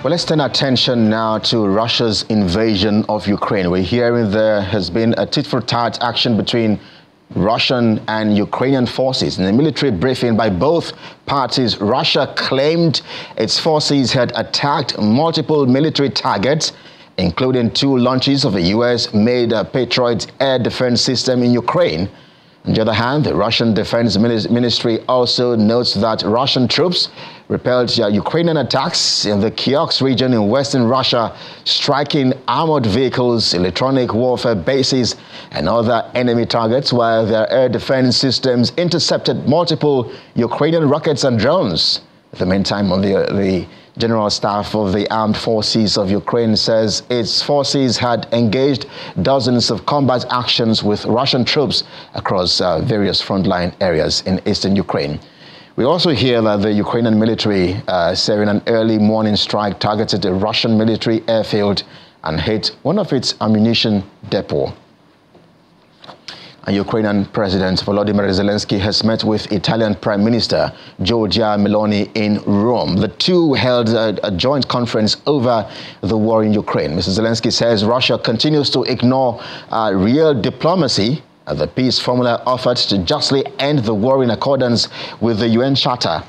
Well, let's turn our attention now to Russia's invasion of Ukraine. We're hearing there has been a tit-for-tat action between Russian and Ukrainian forces. In a military briefing by both parties, Russia claimed its forces had attacked multiple military targets, including 2 launches of a US-made Patriot air defense system in Ukraine. On the other hand, the Russian Defense Ministry also notes that Russian troops repelled Ukrainian attacks in the Kyiv region in western Russia, striking armored vehicles, electronic warfare bases, and other enemy targets, while their air defense systems intercepted multiple Ukrainian rockets and drones. At the meantime, the General Staff of the Armed Forces of Ukraine says its forces had engaged dozens of combat actions with Russian troops across various frontline areas in eastern Ukraine. We also hear that the Ukrainian military saying an early morning strike targeted a Russian military airfield and hit one of its ammunition depots. Ukrainian President Volodymyr Zelensky has met with Italian Prime Minister Giorgia Meloni in Rome. The two held a joint conference over the war in Ukraine. Mr. Zelensky says Russia continues to ignore real diplomacy, the peace formula offered to justly end the war in accordance with the UN Charter.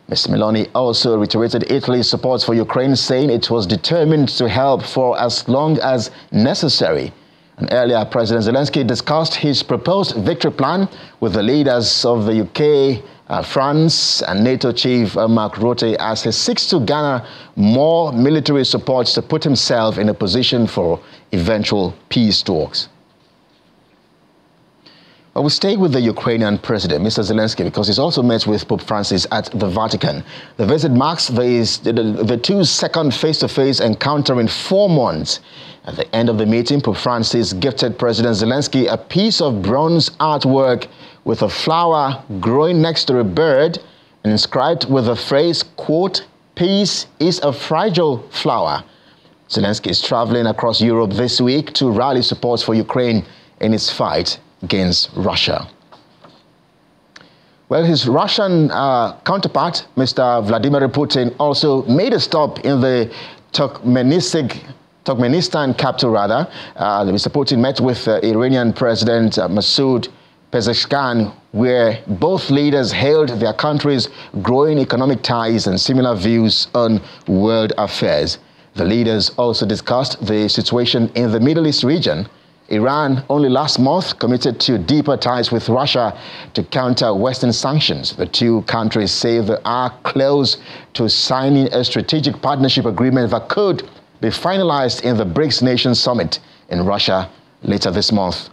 Ms. Meloni also reiterated Italy's support for Ukraine, saying it was determined to help for as long as necessary. And earlier, President Zelensky discussed his proposed victory plan with the leaders of the UK, France, and NATO chief Mark Rutte as he seeks to garner more military support to put himself in a position for eventual peace talks. Well, we stay with the Ukrainian president, Mr. Zelensky, because he's also met with Pope Francis at the Vatican. The visit marks the two second face-to-face encounter in 4 months. At the end of the meeting, Pope Francis gifted President Zelensky a piece of bronze artwork with a flower growing next to a bird and inscribed with the phrase, quote, "Peace is a fragile flower." Zelensky is traveling across Europe this week to rally support for Ukraine in its fight against Russia. Well, his Russian counterpart, Mr. Vladimir Putin, also made a stop in the Turkmenistan capital, Mr. Putin met with Iranian President Masoud Pezeshkian, where both leaders hailed their countries' growing economic ties and similar views on world affairs. The leaders also discussed the situation in the Middle East region. Iran only last month committed to deeper ties with Russia to counter Western sanctions. The two countries say they are close to signing a strategic partnership agreement that could be finalized in the BRICS Nation Summit in Russia later this month.